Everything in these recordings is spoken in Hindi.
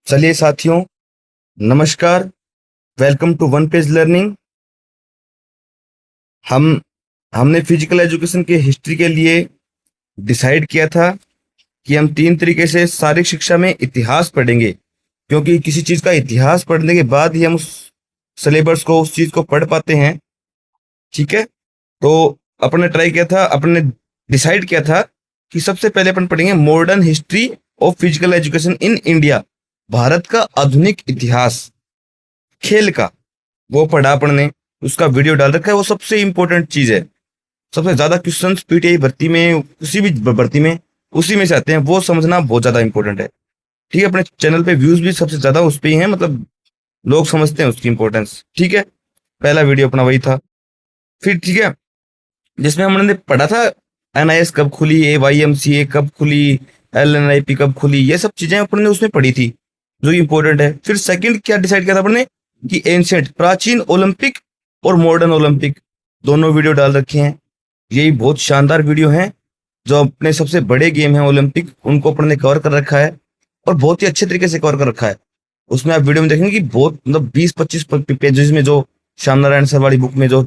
चलिए साथियों, नमस्कार। Welcome to one page learning. हम हमने फिजिकल एजुकेशन के हिस्ट्री के लिए डिसाइड किया था कि हम 3 तरीके से शारीरिक शिक्षा में इतिहास पढ़ेंगे, क्योंकि किसी चीज का इतिहास पढ़ने के बाद ही हम उस सिलेबस को, उस चीज को पढ़ पाते हैं। ठीक है, तो अपने डिसाइड किया था कि सबसे पहले अपन पढ़ेंगे modern history of physical education in India. Bharat का आधुनिक इतिहास खेल का वो पढ़ा अपन ने, उसका वीडियो डाल रखा है। वो सबसे इंपॉर्टेंट चीज है। सबसे ज्यादा क्वेश्चंस पीटीआई भर्ती में, किसी भी भर्ती में उसी में से आते हैं। वो समझना बहुत ज्यादा इंपॉर्टेंट है। ठीक है, अपने चैनल पे व्यूज भी सबसे ज्यादा उस पे ही है, मतलब लोग समझते हैं उसकी इंपॉर्टेंस। ठीक है, पहला वीडियो अपना वही था। फिर ठीक है, जिसमें हमने पढ़ा था एनआईएस कब खुली, AYMCA कब खुली, LNIP कब खुली, ये सब चीजें अपन ने उसमें पढ़ी थी जो इंपॉर्टेंट है। फिर सेकंड क्या डिसाइड किया था अपन ने कि एंशिएंट, प्राचीन ओलंपिक और मॉडर्न ओलंपिक, दोनों वीडियो डाल रखे हैं। यही बहुत शानदार वीडियो हैं। जो अपने सबसे बड़े गेम हैं ओलंपिक, उनको अपन ने कवर कर रखा है और बहुत ही अच्छे तरीके से कवर कर रखा है। उसमें आप वीडियो में देखेंगे कि बहुत, मतलब 20-25 पेजेस में जो श्याम नारायण सर वाली बुक में जो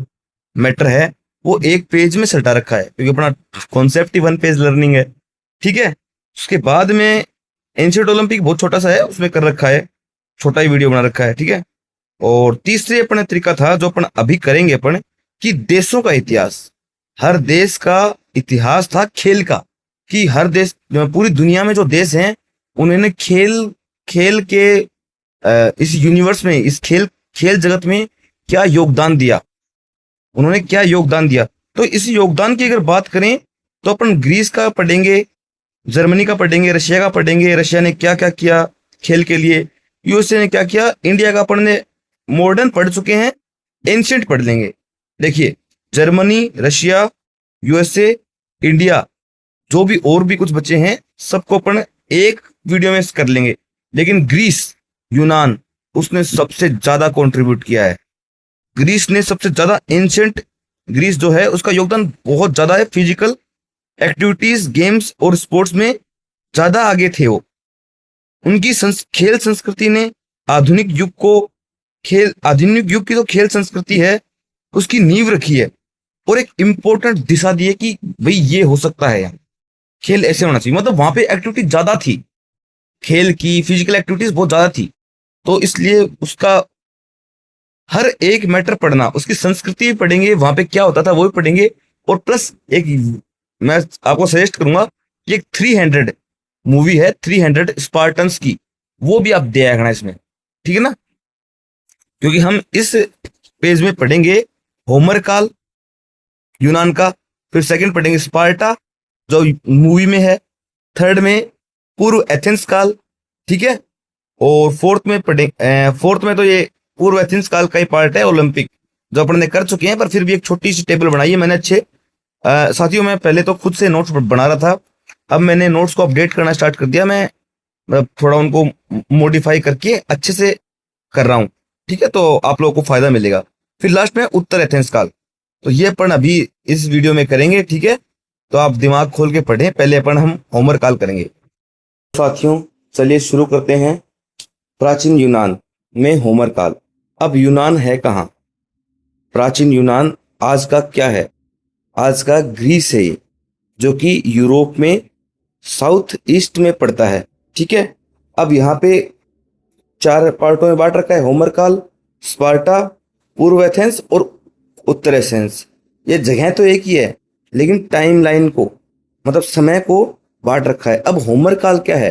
मैटर है वो एक पेज में सटा रखा है, क्योंकि अपना कॉन्सेप्ट ही वन पेज लर्निंग है। ठीक है, उसके बाद में एंशिएंट ओलंपिक बहुत छोटा सा है, उसमें कर रखा है, छोटा ही वीडियो बना रखा है। ठीक है, और तीसरे अपने तरीका था जो अपन अभी करेंगे अपन, कि देशों का इतिहास। हर देश का इतिहास था खेल का, कि हर देश, पूरी दुनिया में जो देश हैं उन्होंने खेल खेल के इस यूनिवर्स में, इस खेल खेल जगत में क्या योगदान दिया, उन्होंने क्या योगदान दिया। तो इस योगदान की अगर बात करें तो अपन ग्रीस का पढ़ेंगे, जर्मनी का पढ़ेंगे, रशिया का पढ़ेंगे। रशिया ने क्या क्या किया खेल के लिए, यूएसए ने क्या किया। इंडिया का अपन ने मॉडर्न पढ़ चुके हैं, एंशिएंट पढ़ लेंगे। देखिए, जर्मनी, रशिया, यूएसए, इंडिया, जो भी और भी कुछ बच्चे हैं सबको अपन एक वीडियो में कर लेंगे। लेकिन ग्रीस, यूनान, उसने सबसे ज्यादा कंट्रीब्यूट किया है। ग्रीस ने सबसे ज्यादा, एंशिएंट ग्रीस जो है उसका योगदान बहुत ज्यादा है। फिजिकल एक्टिविटीज, गेम्स और स्पोर्ट्स में ज्यादा आगे थे वो। उनकी खेल संस्कृति ने आधुनिक युग को, आधुनिक युग की जो खेल संस्कृति है उसकी नींव रखी है और एक इंपॉर्टेंट दिशा दी है कि भाई ये हो सकता है, यार खेल ऐसे होना चाहिए। मतलब वहां पे एक्टिविटी ज्यादा थी, खेल की फिजिकल एक्टिविटीज बहुत ज्यादा थी, तो इसलिए उसका हर एक मैटर पढ़ना, उसकी संस्कृति भी पढ़ेंगे, वहां पे क्या होता था वो भी पढ़ेंगे। और प्लस एक मैं आपको सजेस्ट करूंगा कि एक 300 मूवी है, 300 स्पार्टन्स की, वो भी आप दे आना इसमें। ठीक है ना, क्योंकि हम इस पेज में पढ़ेंगे होमर काल यूनान का, फिर सेकंड पढ़ेंगे स्पार्टा जो मूवी में है, थर्ड में पूर्व एथेंस काल। ठीक है, और फोर्थ में तो ये पूर्व एथेंस काल का ही पार्ट है ओलंपिक, जो अपन ने कर चुके हैं। पर फिर भी एक छोटी सी टेबल बनाई है मैंने अच्छे साथियों। मैं पहले तो खुद से नोट्स बना रहा था, अब मैंने नोट्स को अपडेट करना स्टार्ट कर दिया। मैं थोड़ा उनको मॉडिफाई करके अच्छे से कर रहा हूँ। ठीक है, तो आप लोगों को फायदा मिलेगा। फिर लास्ट में उत्तर एथेंस काल, तो ये अपन अभी इस वीडियो में करेंगे। ठीक है, तो आप दिमाग खोल के पढ़ें। पहले अपन हम होमर काल करेंगे। साथियों, चलिए शुरू करते हैं। प्राचीन यूनान में होमर काल। अब यूनान है कहाँ? प्राचीन यूनान आज का क्या है? आज का ग्रीस है, जो कि यूरोप में साउथ ईस्ट में पड़ता है। ठीक है, अब यहाँ पे 4 पार्टों में बांट रखा है होमर काल, स्पार्टा, पूर्व एथेंस और उत्तर एथेंस। ये जगह तो एक ही है, लेकिन टाइमलाइन को, मतलब समय को बांट रखा है। अब होमर काल क्या है?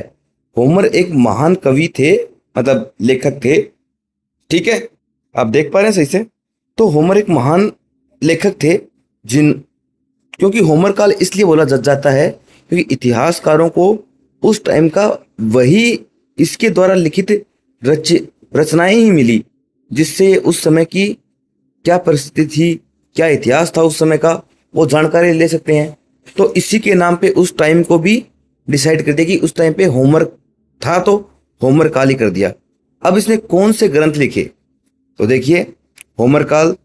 होमर एक महान कवि थे, मतलब लेखक थे। ठीक है, आप देख पा रहे हैं सही से? तो होमर एक महान लेखक थे, क्योंकि होमर काल इसलिए बोला जाता है क्योंकि इतिहासकारों को उस टाइम का वही इसके द्वारा लिखित रचनाएं ही मिली, जिससे उस समय की क्या परिस्थिति थी, क्या इतिहास था उस समय का, वो जानकारी ले सकते हैं। तो इसी के नाम पे उस टाइम को भी डिसाइड कर दिया कि उस टाइम पे होमर था, तो होमर काल ही कर दिया। अब इसने कौन से ग्रंथ लिखे? तो देखिए, होमर काल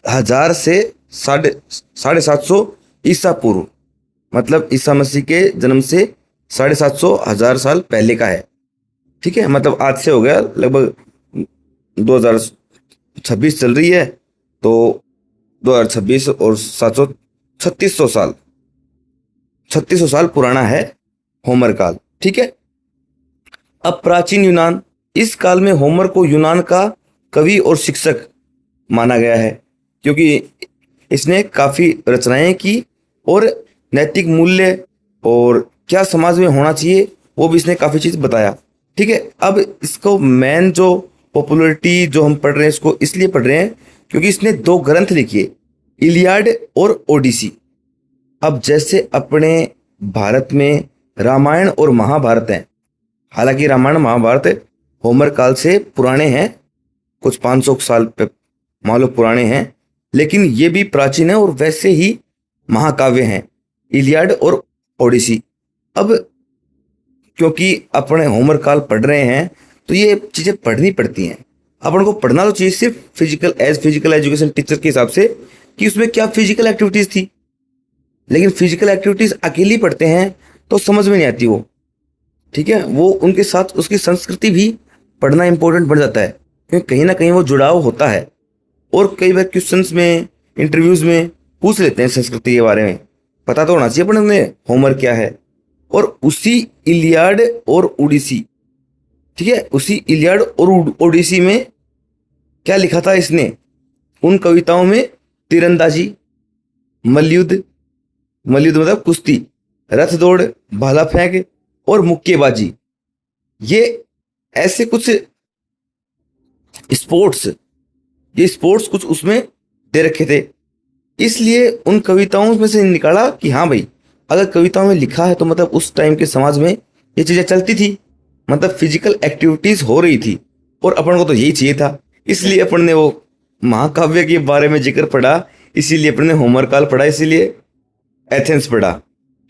1000 से 750 ईसा पूर्व, मतलब ईसा मसीह के जन्म से 750 1000 साल पहले का है। ठीक है, मतलब आज से हो गया लगभग 2026 चल रही है, तो 2026 और 700 3600 साल 3600 साल पुराना है होमर काल। ठीक है। अब प्राचीन यूनान, इस काल में होमर को यूनान का कवि और शिक्षक माना गया है, क्योंकि इसने काफी रचनाएं की और नैतिक मूल्य और क्या समाज में होना चाहिए वो भी इसने काफी चीज बताया। ठीक है। अब इसको मेन जो पॉपुलरिटी जो हम पढ़ रहे हैं इसको इसलिए पढ़ रहे हैं क्योंकि इसने 2 ग्रंथ लिखे, इलियाड और ओडिसी। अब जैसे अपने भारत में रामायण और महाभारत हैं, हालांकि रामायण महाभारत होमर काल से पुराने हैं, कुछ 500 साल पे मान लो पुराने हैं, लेकिन ये भी प्राचीन है और वैसे ही महाकाव्य हैं इलियाड और ओडिसी। अब क्योंकि अपने होमर काल पढ़ रहे हैं तो ये चीजें पढ़नी पड़ती हैं। अपन को पढ़ना तो चाहिए सिर्फ फिजिकल एजुकेशन टीचर के हिसाब से कि उसमें क्या फिजिकल एक्टिविटीज थी, लेकिन फिजिकल एक्टिविटीज अकेली पढ़ते हैं तो समझ में नहीं आती वो। ठीक है, वो उनके साथ उसकी संस्कृति भी पढ़ना इंपॉर्टेंट बन जाता है, क्योंकि कहीं ना कहीं वो जुड़ाव होता है। और कई बार क्वेश्चंस में, इंटरव्यूज में पूछ लेते हैं संस्कृति के बारे में, पता तो होना चाहिए अपन ने होमर क्या है। और उसी इलियाड और ओडिसी, ठीक है, उसी इलियाड और ओडिसी में क्या लिखा था इसने, उन कविताओं में तीरंदाजी, मल्लयुद्ध, मल्लयुद्ध मतलब कुश्ती, रथ दौड़, भाला फेंक और मुक्केबाजी, ये ऐसे कुछ स्पोर्ट्स, ये स्पोर्ट्स कुछ उसमें दे रखे थे। इसलिए उन कविताओं में से निकाला कि हाँ भाई, अगर कविताओं में लिखा है तो मतलब उस टाइम के समाज में ये चीजें चलती थी, मतलब फिजिकल एक्टिविटीज हो रही थी, और अपन को तो यही चाहिए था। इसलिए अपन ने वो महाकाव्य के बारे में जिक्र पढ़ा, इसीलिए अपन ने होमर काल पढ़ा, इसीलिए एथेंस पढ़ा,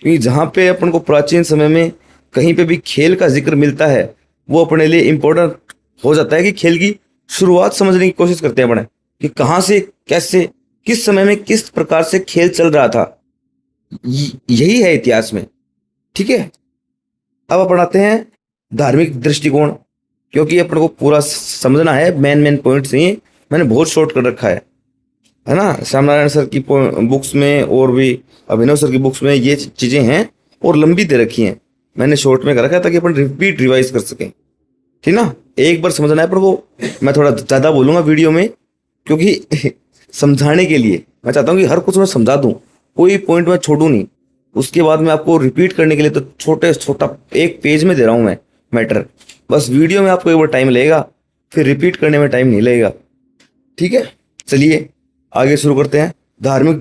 क्योंकि जहाँ पे अपन को प्राचीन समय में कहीं पे भी खेल का जिक्र मिलता है वो अपने लिए इम्पोर्टेंट हो जाता है कि खेल की शुरुआत समझने की कोशिश करते हैं अपने, कि कहाँ से कैसे किस समय में किस प्रकार से खेल चल रहा था। यही है इतिहास में। ठीक है। अब अपन आते हैं धार्मिक दृष्टिकोण, क्योंकि अपन को पूरा समझना है, मेन पॉइंट्स नहीं, मैंने बहुत शॉर्ट कर रखा है ना। श्यामनारायण सर की बुक्स में और भी अभिनव सर की बुक्स में ये चीजें हैं और लंबी दे रखी हैं, मैंने शॉर्ट में कर रखा है ताकि अपन रिपीट रिवाइज कर सकें। ठीक ना, एक बार समझना है, पर वो मैं थोड़ा ज्यादा बोलूंगा वीडियो में, क्योंकि समझाने के लिए मैं चाहता हूँ कि हर कुछ मैं समझा दूं, कोई पॉइंट मैं छोड़ू नहीं। उसके बाद में आपको रिपीट करने के लिए तो छोटा एक पेज में दे रहा हूं मैं मैटर, बस वीडियो में आपको एक बार टाइम लगेगा, फिर रिपीट करने में टाइम नहीं लगेगा। ठीक है, चलिए आगे शुरू करते हैं। धार्मिक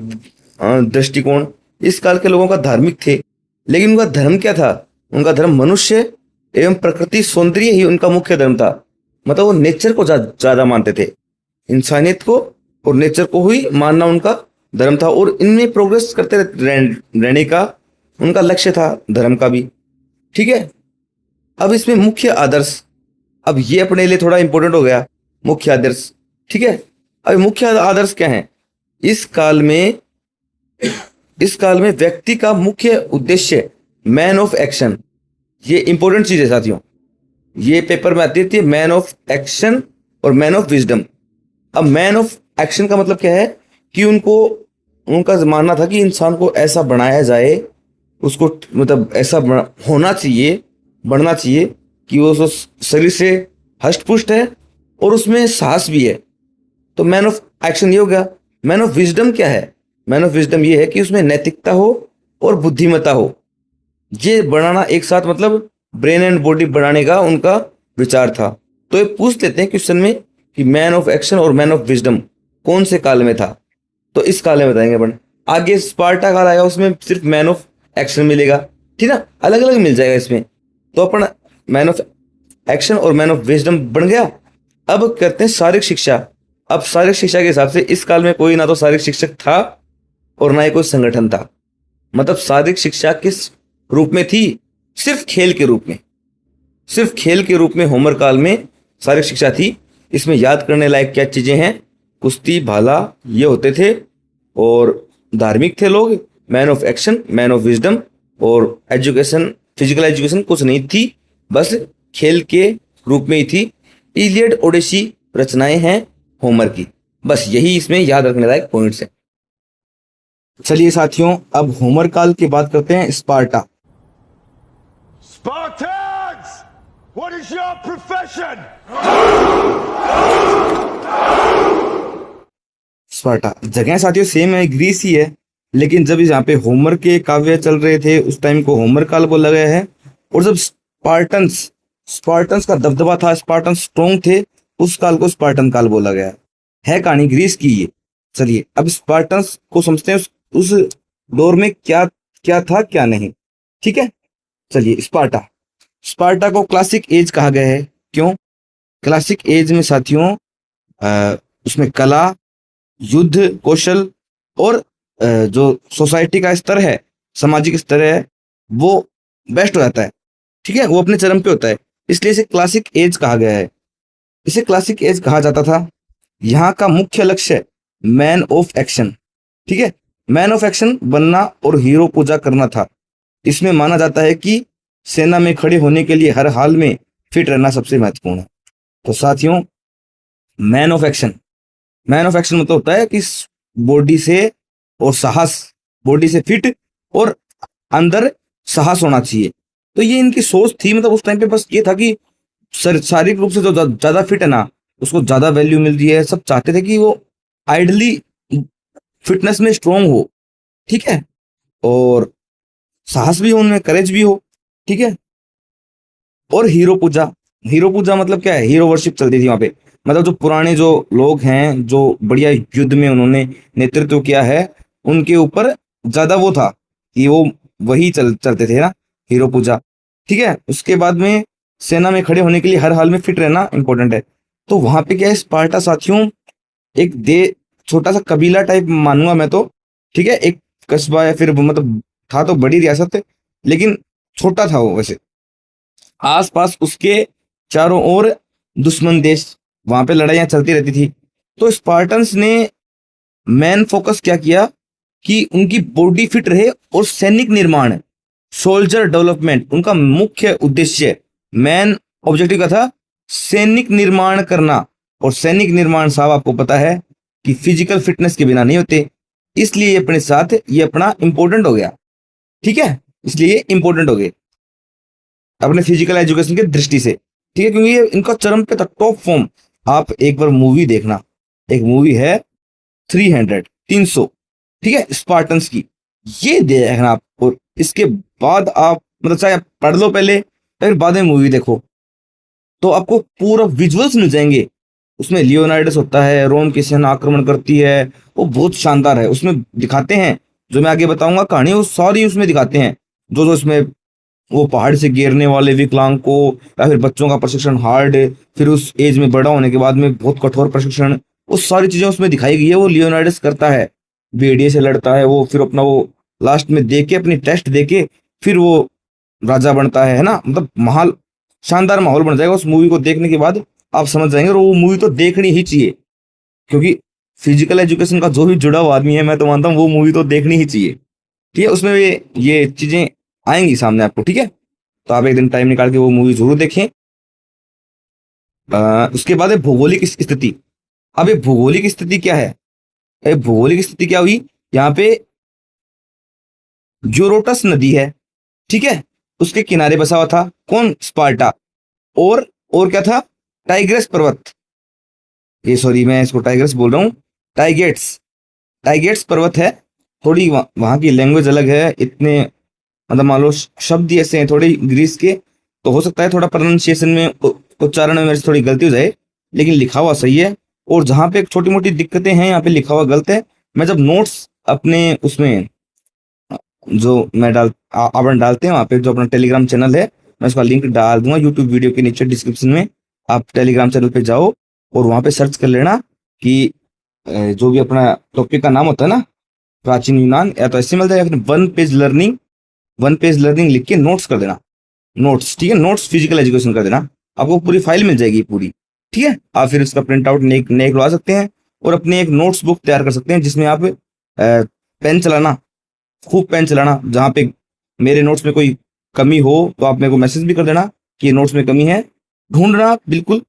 दृष्टिकोण, इस काल के लोगों का धार्मिक थे, लेकिन उनका धर्म क्या था? उनका धर्म मनुष्य एवं प्रकृति सौंदर्य ही उनका मुख्य धर्म था। मतलब वो नेचर को ज्यादा मानते थे, इंसानियत को और नेचर को ही मानना उनका धर्म था, और इनमें प्रोग्रेस करते रहने का उनका लक्ष्य था, धर्म का भी। ठीक है। अब इसमें मुख्य आदर्श, अब ये अपने लिए थोड़ा इंपॉर्टेंट हो गया, मुख्य आदर्श। ठीक है। अब मुख्य आदर्श क्या है? इस काल में व्यक्ति का मुख्य उद्देश्य मैन ऑफ एक्शन, ये इंपॉर्टेंट चीज है साथियों, ये पेपर में आती थी, मैन ऑफ एक्शन और मैन ऑफ विजडम। अब मैन ऑफ एक्शन का मतलब क्या है कि उनका मानना था कि इंसान को ऐसा बनाया जाए, उसको मतलब ऐसा होना चाहिए, बढ़ना चाहिए कि वो शरीर से हष्ट पुष्ट है और उसमें साहस भी है। तो मैन ऑफ एक्शन ये हो गया। मैन ऑफ विजडम क्या है? मैन ऑफ विजडम ये है कि उसमें नैतिकता हो और बुद्धिमत्ता हो, ये बनाना एक साथ, मतलब ब्रेन एंड बॉडी बनाने का उनका विचार था। तो ये पूछ लेते हैं क्वेश्चन में कि मैन ऑफ एक्शन और मैन ऑफ विजडम कौन से काल में था? तो इस काल में बताएंगे अपन। आगे स्पार्टा काल आएगा, उसमें सिर्फ मैन ऑफ एक्शन मिलेगा, ठीक ना, अलग अलग मिल जाएगा इसमें। तो अपन मैन ऑफ एक्शन और मैन ऑफ विजडम बन गया। अब करते हैं शारीरिक शिक्षा। अब शारीरिक शिक्षा के हिसाब से इस काल में कोई ना तो शारीरिक शिक्षक था और ना ही कोई संगठन था। मतलब शारीरिक शिक्षा किस रूप में थी? सिर्फ खेल के रूप में, सिर्फ खेल के रूप में होमर काल में शारीरिक शिक्षा थी। इसमें याद करने लायक क्या चीजें हैं? कुश्ती, भाला, ये होते थे, और धार्मिक थे लोग, man of action, man of wisdom, और एजुकेशन, फिजिकल एजुकेशन कुछ नहीं थी, बस खेल के रूप में ही थी। इलियड ओडिसी रचनाएं हैं होमर की। बस यही इसमें याद रखने लायक पॉइंट्स हैं। चलिए साथियों, अब होमर काल की बात करते हैं Sparta. Spartans! What is your profession? Sparta जगह साथियों सेम है, ग्रीस ही है, लेकिन जब यहाँ पे होमर के काव्य चल रहे थे उस टाइम को होमर काल बोला गया है। और जब स्पार्टन्स स्पार्टन्स का दबदबा था, स्पार्टन स्ट्रॉन्ग थे, उस काल को स्पार्टन काल बोला गया है। कहानी ग्रीस की ये। चलिए अब स्पार्टन्स को समझते हैं, उस दौर में क्या क्या था क्या नहीं। ठीक है, चलिए स्पार्टा। स्पार्टा को क्लासिक एज कहा गया है। क्यों? क्लासिक एज में साथियों उसमें कला, युद्ध कौशल और जो सोसाइटी का स्तर है, सामाजिक स्तर है, वो बेस्ट हो जाता है। ठीक है, वो अपने चरम पे होता है, इसलिए इसे क्लासिक एज कहा गया है। इसे क्लासिक एज कहा जाता था। यहाँ का मुख्य लक्ष्य मैन ऑफ एक्शन, ठीक है, मैन ऑफ एक्शन बनना और हीरो पूजा करना था। इसमें माना जाता है कि सेना में खड़े होने के लिए हर हाल में फिट रहना सबसे महत्वपूर्ण है। तो साथियों, man of action, man of action मतलब होता है कि बॉडी से और साहस, बॉडी से फिट और अंदर साहस होना चाहिए। तो ये इनकी सोच थी, मतलब उस टाइम पे बस ये था कि शारीरिक रूप से जो ज्यादा फिट है ना, उसको ज्यादा वैल्यू मिल रही है। सब चाहते थे कि वो आइडली फिटनेस में स्ट्रोंग हो, ठीक है, और साहस भी हो उनमें, करेज भी हो, ठीक है। और हीरो पूजा, हीरो पूजा मतलब क्या है? हीरो वर्शिप चलती थी वहां पे। मतलब जो पुराने जो लोग हैं, जो बढ़िया युद्ध में उन्होंने नेतृत्व किया है, उनके ऊपर ज्यादा वो था कि वो वही चलते थे ना, हीरो पूजा। ठीक है, उसके बाद में सेना में खड़े होने के लिए हर हाल में फिट रहना इंपॉर्टेंट है। तो वहां पे क्या है, स्पार्टा साथियों एक छोटा सा कबीला टाइप मानूंगा मैं तो, ठीक है, एक कस्बा या फिर मतलब था तो बड़ी रियासत, लेकिन छोटा था वो। वैसे आसपास उसके चारों ओर दुश्मन देश, वहां पे लड़ाइयां चलती रहती थी। तो स्पार्टन्स ने मैन फोकस क्या किया कि उनकी बॉडी फिट रहे और सैनिक निर्माण, सोल्जर डेवलपमेंट उनका मुख्य उद्देश्य, मैन ऑब्जेक्टिव का था सैनिक निर्माण करना। और सैनिक निर्माण साहब आपको पता है कि फिजिकल फिटनेस के बिना नहीं होते, इसलिए अपने साथ ये अपना इंपॉर्टेंट हो गया। ठीक है, इसलिए इंपॉर्टेंट हो गए अपने फिजिकल एजुकेशन की दृष्टि से। ठीक है, क्योंकि ये इनका चरम पे था, टॉप फॉर्म। आप एक बार मूवी देखना, एक मूवी है 300, ठीक है, स्पार्टन्स की, ये देखना आप। और इसके बाद आप मतलब चाहे आप पढ़ लो पहले, फिर बाद में मूवी देखो, तो आपको पूरा विजुअल्स मिल जाएंगे। उसमें लियोनार्डस होता है, रोम की सेना आक्रमण करती है, वो बहुत शानदार है। उसमें दिखाते हैं, जो मैं आगे बताऊंगा कहानी, वो सारी उसमें दिखाते हैं। जो जो उसमें वो पहाड़ से गिरने वाले विकलांग को, या फिर बच्चों का प्रशिक्षण हार्ड, फिर उस एज में बड़ा होने के बाद में बहुत कठोर प्रशिक्षण, वो सारी चीजें उसमें दिखाई गई है। वो लियोनार्डस करता है, भेड़िए से लड़ता है वो, फिर अपना वो लास्ट में दे के, अपनी टेस्ट दे के, फिर वो राजा बनता है ना। मतलब माहौल, शानदार माहौल बन जाएगा उस मूवी को देखने के बाद, आप समझ जाएंगे। और वो मूवी तो देखनी ही चाहिए, क्योंकि फिजिकल एजुकेशन का जो भी जुड़ा हुआ आदमी है, मैं तो मानता हूँ वो मूवी तो देखनी ही चाहिए। ठीक है, उसमें ये चीजें आएंगी सामने आपको। ठीक है, तो आप एक दिन टाइम निकाल के वो मूवी जरूर देखें। उसके बाद है भौगोलिक स्थिति। अब ये भौगोलिक स्थिति क्या है? भौगोलिक स्थिति क्या हुई यहाँ पे? यूरोटस नदी है, ठीक है, उसके किनारे बसा हुआ था कौन? स्पार्टा। और क्या था? टाइग्रेस पर्वत। ये सॉरी, मैं इसको टाइग्रेस बोल रहा हूँ, टाइगेट्स। टाइगेट्स पर्वत है। थोड़ी वहां की लैंग्वेज अलग है, इतने मतलब मान लो शब्द ही ऐसे हैं थोड़े ग्रीस के, तो हो सकता है थोड़ा प्रोनाउंसिएशन में, उच्चारण में मेरे से थोड़ी गलती हो जाए, लेकिन लिखा हुआ सही है। और जहाँ पे छोटी मोटी दिक्कतें हैं, यहाँ पे लिखा हुआ गलत है। मैं जब नोट्स अपने उसमें जो मैं अपन डालते हैं वहाँ पे, जो अपना टेलीग्राम चैनल है, मैं उसका लिंक डाल दूंगा यूट्यूब वीडियो के नीचे डिस्क्रिप्शन में। आप टेलीग्राम चैनल पे जाओ और वहाँ पे सर्च कर लेना कि जो भी अपना टॉपिक का नाम होता है ना, प्राचीन यूनान, या तो ऐसे मिल जाएगा, फिर वन पेज लर्निंग लिख के नोट्स कर देना। नोट्स, ठीक है, नोट्स फिजिकल एजुकेशन कर देना, आपको पूरी फाइल मिल जाएगी पूरी। ठीक है, आप फिर उसका प्रिंट आउट नए करवा सकते हैं और अपनी एक नोट्स बुक तैयार कर सकते हैं, जिसमें आप पेन चलाना, खूब पेन चलाना। जहाँ पे मेरे नोट्स में कोई कमी हो तो आप मेरे को मैसेज भी कर देना कि नोट्स में कमी है, ढूंढना बिल्कुल,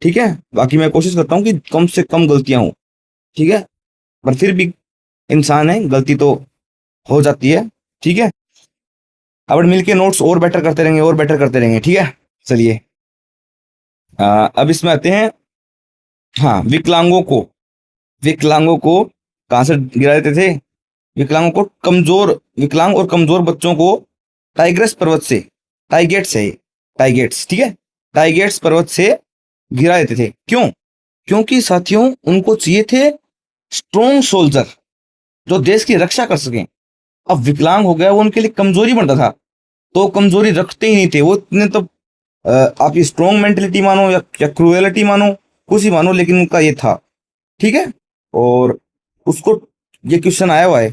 ठीक है। बाकी मैं कोशिश करता हूँ कि कम से कम गलतियां हो, ठीक है, पर फिर भी इंसान है, गलती तो हो जाती है, ठीक है। अब मिलके नोट्स और बेटर करते रहेंगे, और बेटर करते रहेंगे, ठीक है। चलिए, अब इसमें आते हैं। हाँ, विकलांगों को कहाँ से गिरा देते थे? विकलांगों को, विकलांग और कमजोर बच्चों को टाइग्रेस पर्वत से, टाइगेट्स है ये, टाइगेट्स, ठीक है, टाइगेट्स पर्वत से गिरा देते थे। क्यों? क्योंकि साथियों, उनको चाहिए थे स्ट्रॉन्ग सोल्जर जो देश की रक्षा कर सकें। अब विकलांग हो गया, वो उनके लिए कमजोरी बनता था, तो कमजोरी रखते ही नहीं थे वो इतने। तो आपकी स्ट्रॉन्ग मेंटेलिटी मानो या क्रूएलिटी मानो, कुछ ही मानो, लेकिन उनका ये था, ठीक है। और उसको ये क्वेश्चन आया हुआ है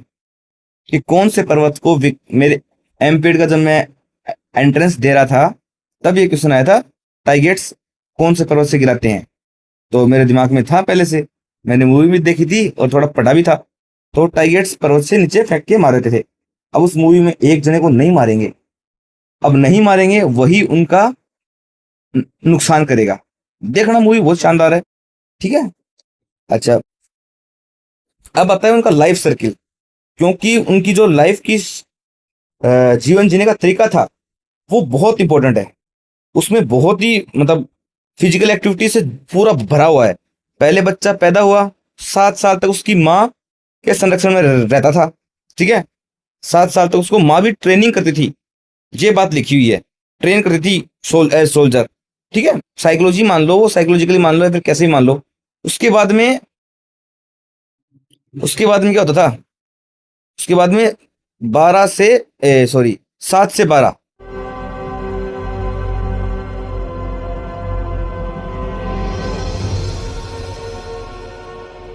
कि कौन से पर्वत को मेरे एमपीड का जब मैं एंट्रेंस दे रहा था तब ये क्वेश्चन आया था, टाइगेट्स कौन से पर्वत से गिराते हैं। तो मेरे दिमाग में था पहले से, मैंने मूवी भी देखी थी और थोड़ा पढ़ा भी था। तो टाइगेट्स पर्वत से नीचे फेंक के मार देते थे। अब उस मूवी में एक जने को नहीं मारेंगे, अब नहीं मारेंगे, वही उनका नुकसान करेगा। देखना, मूवी बहुत शानदार है, ठीक है। अच्छा, अब आता है उनका लाइफ सर्किल, क्योंकि उनकी जो लाइफ की जीवन जीने का तरीका था वो बहुत इंपॉर्टेंट है। उसमें बहुत ही मतलब फिजिकल एक्टिविटी से पूरा भरा हुआ है। पहले बच्चा पैदा हुआ, 7 साल तक उसकी माँ के संरक्षण में रहता था, ठीक है। 7 साल तक उसको माँ भी ट्रेनिंग करती थी, ये बात लिखी हुई है, ट्रेन करती थी एज सोल्जर, ठीक है। साइकोलॉजी मान लो, वो साइकोलॉजिकली मान लो या फिर कैसे ही मान लो। उसके बाद में क्या होता था? उसके बाद में 7 से 12,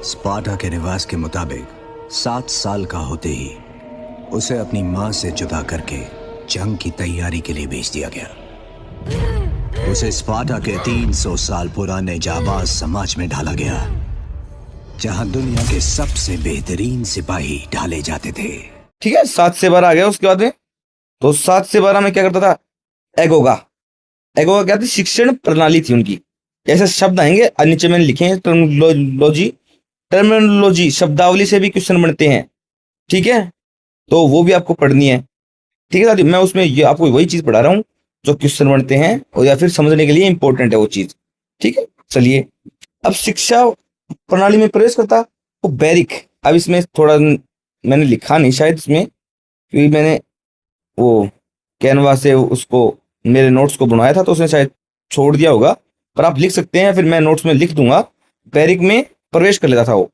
स्पार्टा के रिवाज के मुताबिक 7 साल का होते ही उसे अपनी मां से जुदा करके जंग की तैयारी के लिए भेज दिया गया। उसे स्पार्टा के 300 साल पुराने जाबाज समाज में ढाला गया, जहां दुनिया के सबसे बेहतरीन सिपाही ढाले जाते थे, ठीक है। 7 से 12 आ गया उसके बाद में। तो 7 से 12 में क्या करता था? एगोगा क्या थी? शिक्षण प्रणाली थी उनकी। ऐसे शब्द आएंगे और नीचे मैंने लिखे हैं, टर्मिनोलॉजी शब्दावली से भी क्वेश्चन बनते हैं, ठीक है। तो वो भी आपको पढ़नी है, ठीक है साथी। मैं उसमें ये आपको वही चीज पढ़ा रहा हूँ जो क्वेश्चन बनते हैं और या फिर समझने के लिए इंपॉर्टेंट है वो चीज, ठीक है। चलिए, अब शिक्षा प्रणाली में प्रवेश करता वो बैरिक। अब इसमें थोड़ा मैंने लिखा नहीं शायद इसमें, क्योंकि मैंने वो कैनवा से उसको मेरे नोट्स को बनाया था, तो उसने शायद छोड़ दिया होगा, पर आप लिख सकते हैं, फिर मैं नोट्स में लिख दूंगा। बैरिक में प्रवेश कर लेता था वो,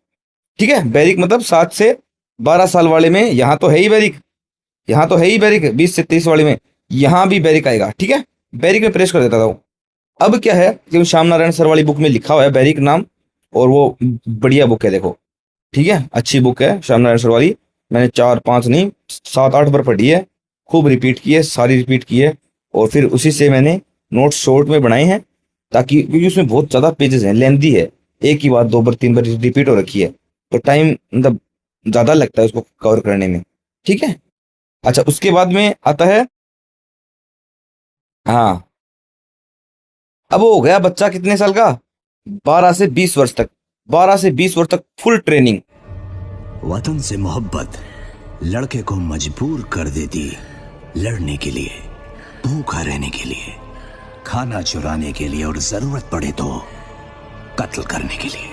ठीक है। बैरिक मतलब 7 से 12 साल वाले में, यहाँ तो है ही बैरिक, 20 से 30 वाले में यहाँ भी बैरिक आएगा, ठीक है। बैरिक में प्रवेश कर देता था वो। अब क्या है, क्योंकि श्याम नारायण सर वाली बुक में लिखा हुआ है बैरिक नाम, और वो बढ़िया बुक है, देखो, ठीक है, अच्छी बुक है श्याम नारायण सर वाली। मैंने 4-5 नहीं 7-8 बार पढ़ी है, खूब रिपीट की है, सारी रिपीट की है, और फिर उसी से मैंने नोट्स शॉर्ट में बनाए हैं, ताकि क्योंकि उसमें बहुत ज़्यादा पेजेस हैं, लेंदी है, एक ही बात 2 बार 3 बार रिपीट हो रखी है, तो टाइम मतलब ज़्यादा लगता है उसको कवर करने में, ठीक है। अच्छा, उसके बाद में आता है, हाँ, अब वो हो गया बच्चा कितने साल का? 12 से 20 वर्ष तक, 12 से 20 वर्ष तक फुल ट्रेनिंग। वतन से मोहब्बत लड़के को मजबूर कर देती लड़ने के लिए, भूखा रहने के लिए, खाना चुराने के लिए, और जरूरत पड़े तो कत्ल करने के लिए।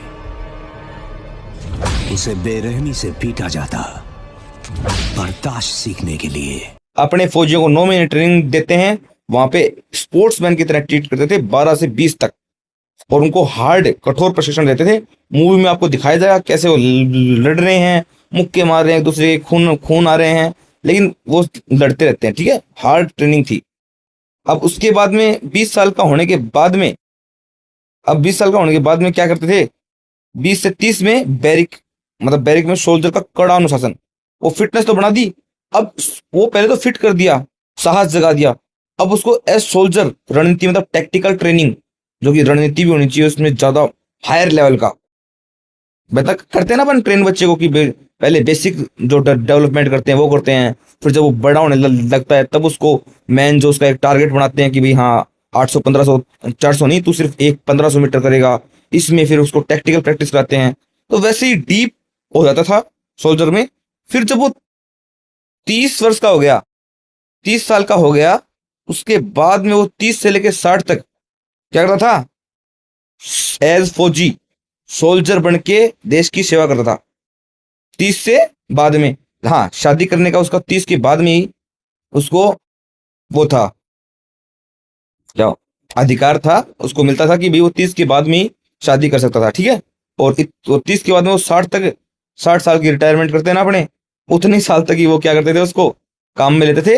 उसे बेरहमी से पीटा जाता, बर्दाश्त सीखने के लिए। अपने फौजियों को 9 महीने ट्रेनिंग देते हैं, वहां पे स्पोर्ट्समैन की तरह ट्रीट करते थे 12 से 20 तक, और उनको हार्ड कठोर प्रशिक्षण देते थे। मूवी में आपको दिखाया जाएगा कैसे वो लड़ रहे हैं, मुक्के मार रहे हैं, एक दूसरे के खून आ रहे हैं, लेकिन वो लड़ते रहते हैं, ठीक है। हार्ड ट्रेनिंग थी। अब उसके बाद में 20 साल का होने के बाद में, क्या करते थे? 20 से 30 में बैरिक, मतलब बैरिक में सोल्जर का कड़ा अनुशासन, वो फिटनेस तो बना दी। अब वो पहले तो फिट कर दिया, साहस जगा दिया। अब उसको एज सोल्जर रणनीति, मतलब टैक्टिकल ट्रेनिंग, जो कि रणनीति भी होनी चाहिए उसमें ज्यादा हायर लेवल का, बता करते हैं ना अपन ट्रेन बच्चे को कि पहले बेसिक जो डेवलपमेंट करते हैं वो करते हैं, फिर जब वो बड़ा होने लगता है तब उसको मैन जो उसका एक टारगेट बनाते हैं कि भाई हाँ 800 1500 400 नहीं, तू सिर्फ 1500 मीटर करेगा। इसमें फिर उसको टैक्टिकल प्रैक्टिस कराते हैं। तो वैसे ही डीप हो जाता था सोल्जर में। फिर जब वो 30 वर्ष का हो गया, 30 साल का हो गया, उसके बाद में वो 30 से लेके 60 तक क्या करता था, एज फौजी सोल्जर बन के देश की सेवा करता था। 30 से बाद में, हाँ, शादी करने का उसका 30 के बाद में ही उसको वो था, क्या अधिकार था, उसको मिलता था कि भाई वो 30 के बाद में ही शादी कर सकता था, ठीक है। और 30 के बाद में वो 60 साल की रिटायरमेंट करते हैं ना अपने, उतने साल तक ही वो क्या करते थे, उसको काम में लेते थे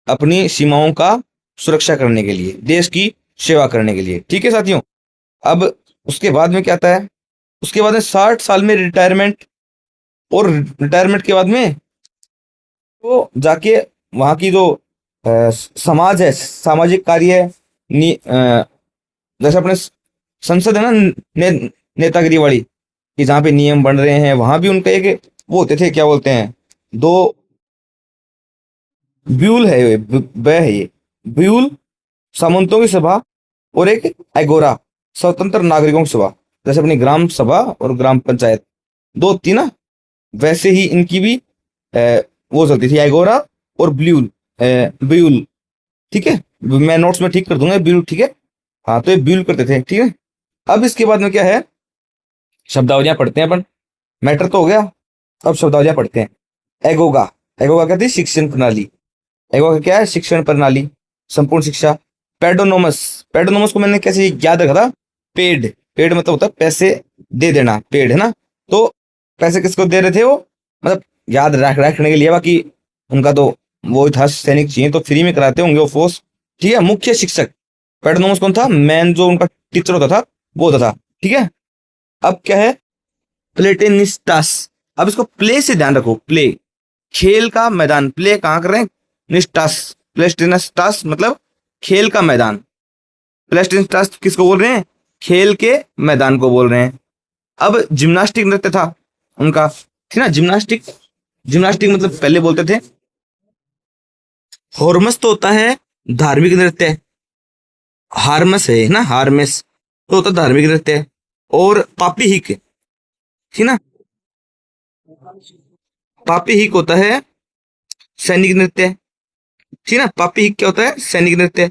अपनी सीमाओं का सुरक्षा करने के लिए, देश की सेवा करने के लिए, ठीक है साथियों। अब उसके बाद में क्या आता है, उसके बाद में 60 साल में रिटायरमेंट, और रिटायरमेंट के बाद में वो जाके वहाँ की जो समाज है, सामाजिक कार्य है, जैसे अपने संसद है ना, नेतागिरी वाली, कि जहाँ पे नियम बन रहे हैं, वहां भी उनका एक वो होते थे, क्या बोलते हैं, दो ब्यूल है, वह है ये ब्यूल, सामंतों की सभा, और एक एगोरा, स्वतंत्र नागरिकों की सभा। जैसे अपनी ग्राम सभा और ग्राम पंचायत दो होती ना, वैसे ही इनकी भी वो चलती थी, एगोरा और ब्यूल, ब्यूल, ठीक है। मैं नोट्स में ठीक कर दूंगा, ब्यूल, ठीक है। हाँ, तो ये ब्यूल करते थे, ठीक है। अब इसके बाद में क्या है, शब्दावलियां पढ़ते हैं अपन, मैटर तो हो गया, अब शब्दावलियां पढ़ते हैं। एगोगा, एगोगा क्या थी, शिक्षण प्रणाली। एगोगा क्या है, शिक्षण प्रणाली, संपूर्ण शिक्षा। पेडोनोमस, पेडोनोमस को मैंने कैसे याद रखा था, पेड, पेड मतलब होता है पैसे दे देना, पेड है ना। तो पैसे किसको दे रहे थे वो, मतलब याद रखने के लिए, बाकी उनका तो वो था, सैनिक चाहिए तो फ्री में कराते होंगे वो फोर्स, ठीक है। मुख्य शिक्षक, पेडोनोमस कौन था, मैन जो उनका टीचर होता था वो होता था, ठीक है। अब क्या है, प्लेटेनिस्टास। अब इसको प्ले से ध्यान रखो, प्ले खेल का मैदान, प्ले कहाँ कर रहे हैं, निस्टास, प्लेस्टिनस्टास मतलब खेल का मैदान। प्लेस्टिनस्टास किसको बोल रहे हैं, खेल के मैदान को बोल रहे हैं। अब जिम्नास्टिक नृत्य था उनका, ठीक ना, जिम्नास्टिक, जिम्नास्टिक मतलब पहले बोलते थे। हॉर्मस तो होता है धार्मिक नृत्य, हारमस है ना, हारमेस तो होता है धार्मिक नृत्य। और पापी हिक, ठीक ना, पापी हिक होता है सैनिक नृत्य, ठीक ना। पापी हिक क्या होता है, सैनिक नृत्य।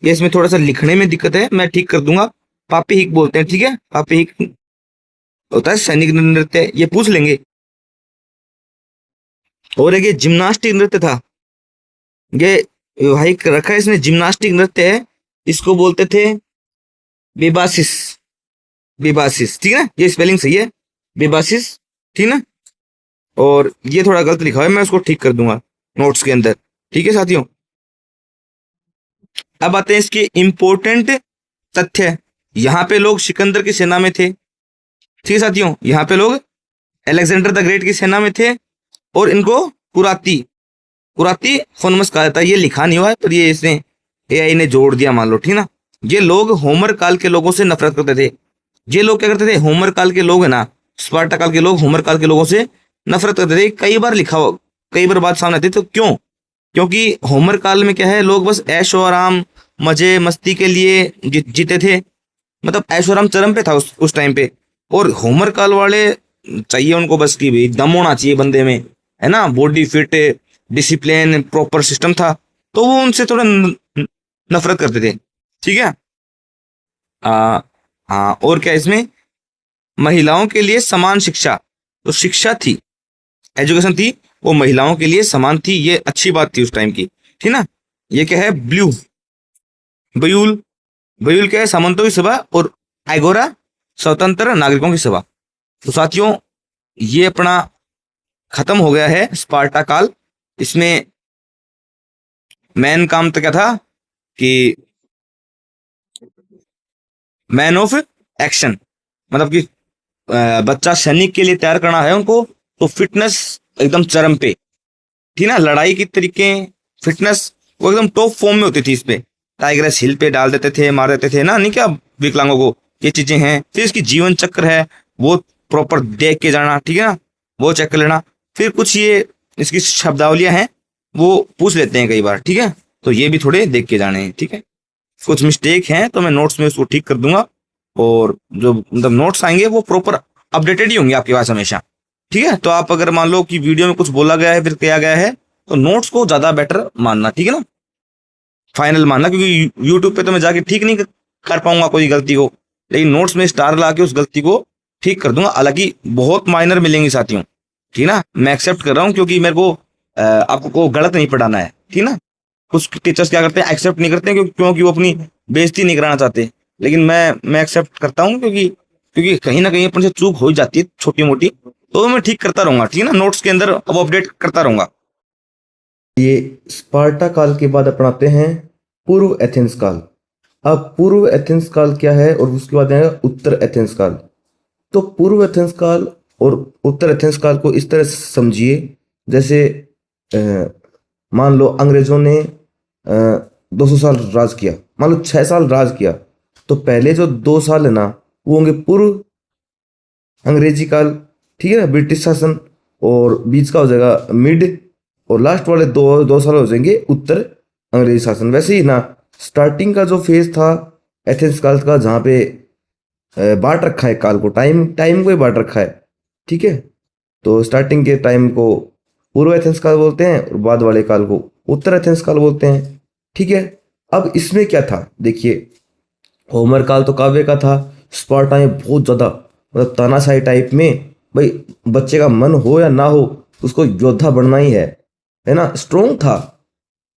ये इसमें थोड़ा सा लिखने में दिक्कत है, मैं ठीक कर दूंगा। पापी हिक बोलते हैं, ठीक है, पापी हिक होता है सैनिक नृत्य, ये पूछ लेंगे। और एक ये जिम्नास्टिक नृत्य था, ये भाई रखा है इसने, जिम्नास्टिक नृत्य है, इसको बोलते थे बेबासिस, बेबासिस, ठीक है ना, ये स्पेलिंग सही है, बेबासिस, ठीक ना। और ये थोड़ा गलत लिखा है, मैं उसको ठीक कर दूंगा नोट्स के अंदर, ठीक है साथियों। अब आते हैं इसके इंपॉर्टेंट तथ्य। यहाँ पे लोग सिकंदर की सेना में थे, ठीक है साथियों, यहाँ पे लोग अलेक्जेंडर द ग्रेट की सेना में थे, और इनको कुराती, कुराती फोनमस कहा जाता है। ये लिखा नहीं हुआ है, पर ये इसने एआई ने जोड़ दिया, मान लो, ठीक ना। ये लोग होमर काल के लोगों से नफरत करते थे। ये लोग क्या करते थे, होमर काल के लोग है ना, स्पार्टा काल के लोग होमर काल के लोगों से नफरत करते थे। कई बार लिखा हो, कई बार बात सामने आती, तो क्यों, क्योंकि होमर काल में क्या है, लोग बस ऐशो आराम, मजे मस्ती के लिए जीते थे, मतलब ऐशो आराम चरम पे था उस टाइम पे। और होमर काल वाले चाहिए उनको बस की भी दम होना चाहिए बंदे में, है ना, body fit, discipline, proper system था, तो वो उनसे थोड़ा नफरत करते थे, ठीक है। हाँ, और क्या इसमें, महिलाओं के लिए समान शिक्षा, तो शिक्षा थी, एजुकेशन थी, वो महिलाओं के लिए समान थी, ये अच्छी बात थी उस टाइम की, ठीक ना। ये क्या है, ब्लू, ब्यूल, ब्यूल क्या है, सामंतों की सभा, और एगोरा स्वतंत्र नागरिकों की सभा। तो साथियों, ये अपना खत्म हो गया है स्पार्टा काल। इसमें मैन काम तो क्या था कि मैन ऑफ एक्शन, मतलब कि बच्चा सैनिक के लिए तैयार करना है उनको, तो फिटनेस एकदम चरम पे, ठीक ना। लड़ाई के तरीके, फिटनेस वो एकदम टॉप फॉर्म में होती थी। इस पे टाइगरस हिल पे डाल देते थे, मार देते थे ना, नहीं क्या, विकलांगों को, ये चीजें हैं। फिर इसकी जीवन चक्र है, वो प्रॉपर देख के जाना, ठीक है ना, वो चेक कर लेना। फिर कुछ ये इसकी शब्दावलियां हैं, वो पूछ लेते हैं कई बार, ठीक है, तो ये भी थोड़े देख के जाने हैं, ठीक है। कुछ मिस्टेक हैं तो मैं नोट्स में उसको ठीक कर दूंगा, और जो मतलब नोट्स आएंगे वो प्रॉपर अपडेटेड ही होंगे आपके पास हमेशा। ठीक है, तो आप अगर मान लो कि वीडियो में कुछ बोला गया है फिर किया गया है तो नोट्स को ज्यादा बेटर मानना, ठीक है ना, फाइनल मानना, क्योंकि यूट्यूब पे तो मैं जाके ठीक नहीं कर पाऊंगा कोई गलती को, लेकिन नोट्स में स्टार ला के उस गलती को ठीक कर दूंगा। हालांकि बहुत माइनर मिलेंगे साथियों, ठीक ना, मैं एक्सेप्ट कर रहा हूँ, क्योंकि मेरे को आपको गलत नहीं पढ़ाना है, ठीक ना। कुछ टीचर्स क्या करते हैं, एक्सेप्ट नहीं करते क्योंकि वो अपनी बेइज्जती नहीं कराना चाहते, लेकिन मैं एक्सेप्ट करता हूँ, क्योंकि क्योंकि कहीं ना कहीं अपन से चूक हो ही जाती है छोटी मोटी, तो मैं ठीक करता रहूंगा, ठीक है ना, नोट्स के अंदर अब अपडेट करता रहूंगा। ये स्पार्टा काल के बाद अपनाते हैं पूर्व एथेंस काल। अब पूर्व एथेंस काल क्या है और उसके बाद आएगा उत्तर एथेंस काल। तो पूर्व एथेंस काल और उत्तर एथेंस काल को इस तरह से समझिए, जैसे मान लो अंग्रेजों ने 200 साल राज किया, मान लो 6 साल राज किया, तो पहले जो 2 साल है ना वो होंगे पूर्व अंग्रेजी काल, ठीक है ना, ब्रिटिश शासन, और बीच का हो जाएगा मिड, और लास्ट वाले दो साल हो जाएंगे उत्तर अंग्रेजी शासन। वैसे ही ना स्टार्टिंग का जो फेज था एथेंस काल का, जहाँ पे बांट रखा है काल को, टाइम को ही बांट रखा है, ठीक है। तो स्टार्टिंग के टाइम को पूर्व एथेंस काल बोलते हैं और बाद वाले काल को उत्तर एथेंस काल बोलते हैं, ठीक है। अब इसमें क्या था देखिए, होमर काल तो काव्य का था, स्पार्टा में बहुत ज़्यादा मतलब तानाशाही टाइप में, भाई बच्चे का मन हो या ना हो उसको योद्धा बनना ही है ना, स्ट्रोंग था,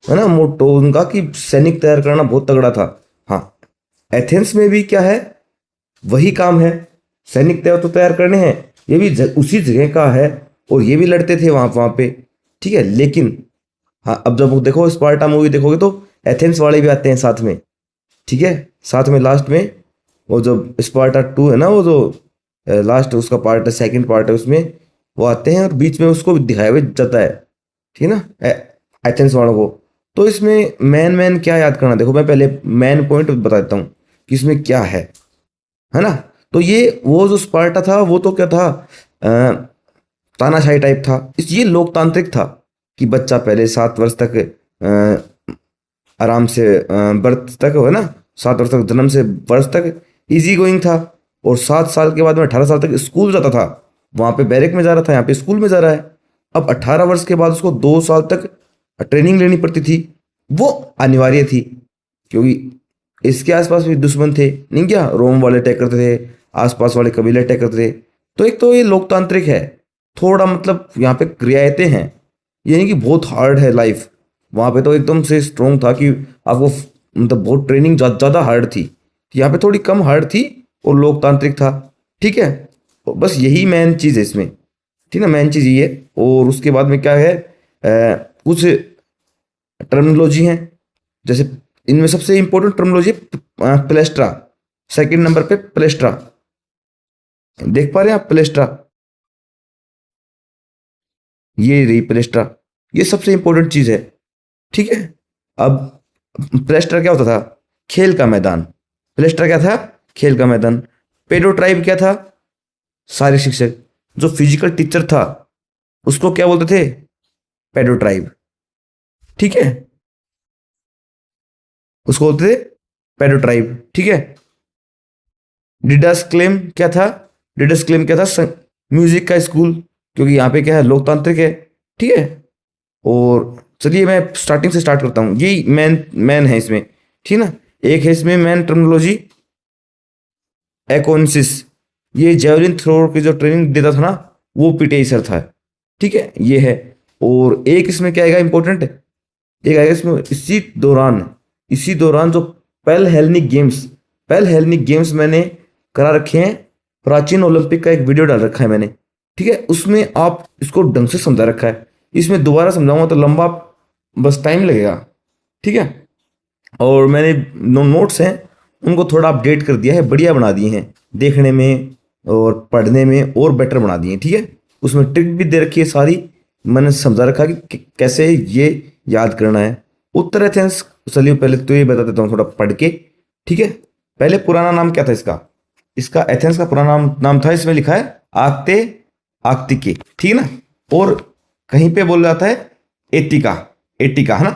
है ना, मोटो उनका कि सैनिक तैयार करना बहुत तगड़ा था। हाँ, एथेंस में भी क्या है, वही काम है, सैनिक तैयार करने हैं, ये भी उसी जगह का है, और ये भी लड़ते थे वहाँ पे, ठीक है। लेकिन हाँ, अब जब देखो स्पार्टा मूवी देखोगे तो एथेंस वाले भी आते हैं साथ में, ठीक है, साथ में लास्ट में वो जो स्पार्टा 2 है ना, वो जो लास्ट उसका पार्ट है, सेकंड पार्ट है, उसमें वो आते हैं और बीच में उसको दिखाया हुआ जाता है, ठीक है ना, एथेंस वालों को। तो इसमें मैन क्या याद करना, देखो मैं पहले मैन पॉइंट बता देता हूँ कि इसमें क्या है ना। तो ये वो जो स्पार्टा था वो तो क्या था, तानाशाही टाइप था, ये लोकतांत्रिक था कि बच्चा पहले 7 वर्ष तक आराम से बर्थ तक है ना, 7 वर्ष तक, जन्म से वर्ष तक इजी गोइंग था, और 7 साल के बाद में 18 साल तक स्कूल जाता था, वहाँ पे बैरक में जा रहा था, यहाँ पे स्कूल में जा रहा है। अब 18 वर्ष के बाद उसको 2 साल तक ट्रेनिंग लेनी पड़ती थी, वो अनिवार्य थी, क्योंकि इसके आसपास भी दुश्मन थे नहीं क्या, रोम वाले अटैक करते थे, आसपास वाले कबीले अटैक करते थे। तो एक तो ये लोकतांत्रिक है थोड़ा, मतलब यहाँ पे रियायतें हैं, ये नहीं कि बहुत हार्ड है लाइफ, वहाँ पे तो एकदम से स्ट्रोंग था कि आपको मतलब बहुत ट्रेनिंग ज़्यादा हार्ड थी, यहाँ पे थोड़ी कम हार्ड थी और लोकतांत्रिक था, ठीक है। तो बस यही मेन चीज़ है इसमें, ठीक है ना, मेन चीज़ ये है। और उसके बाद में क्या है, कुछ टर्मिनोलॉजी हैं, जैसे इनमें सबसे इंपॉर्टेंट टर्मिनोलॉजी प्लेस्ट्रा, सेकंड नंबर पे प्लेस्ट्रा, देख पा रहे हैं आप प्लेस्ट्रा, ये रही प्लेस्ट्रा, ये सबसे इंपॉर्टेंट चीज है, ठीक है। अब प्लेस्ट्रा क्या होता था, खेल का मैदान, प्लेस्ट्रा क्या था, खेल का मैदान। पेडो ट्राइब क्या था, शारीरिक शिक्षक, जो फिजिकल टीचर था उसको क्या बोलते थे, पेडो ट्राइब, ठीक है, उसको बोलते थे पेडो ट्राइब, ठीक है। डिडास क्लेम क्या था, डिडास क्लेम क्या था, म्यूजिक का स्कूल, क्योंकि यहाँ पे क्या है लोकतांत्रिक है, ठीक है। और चलिए मैं स्टार्टिंग से स्टार्ट करता हूँ, यही मैन है इसमें, ठीक ना। एक है इसमें मैन टर्मिनोलॉजी एकोनसिस, ये जेवलिन थ्रो की जो ट्रेनिंग देता था ना वो पीटीआई सर था, ठीक है, ये है। और एक इसमें क्या आएगा इंपॉर्टेंट, एक आएगा इसमें इसी दौरान जो पेल हेलेनिक गेम्स मैंने करा रखे हैं, प्राचीन ओलंपिक का एक वीडियो डाल रखा है मैंने, ठीक है, उसमें आप इसको ढंग से समझा रखा है, इसमें दोबारा समझाऊंगा तो लंबा बस टाइम लगेगा, ठीक है। और मैंने नोट्स हैं उनको थोड़ा अपडेट कर दिया है, बढ़िया बना दिए हैं, देखने में और पढ़ने में और बेटर बना दिए हैं, ठीक है। उसमें ट्रिक भी दे रखी है सारी, मैंने समझा रखा कि कैसे ये याद करना है। उत्तर एथेंस, चलिए पहले तो ये बता देता हूँ थोड़ा पढ़ के, ठीक है। पहले पुराना नाम क्या था इसका एथेंस का पुराना नाम था, इसमें लिखा है आक्तिके, ठीक है ना। और कहीं पे बोल जाता है एटिका, है ना।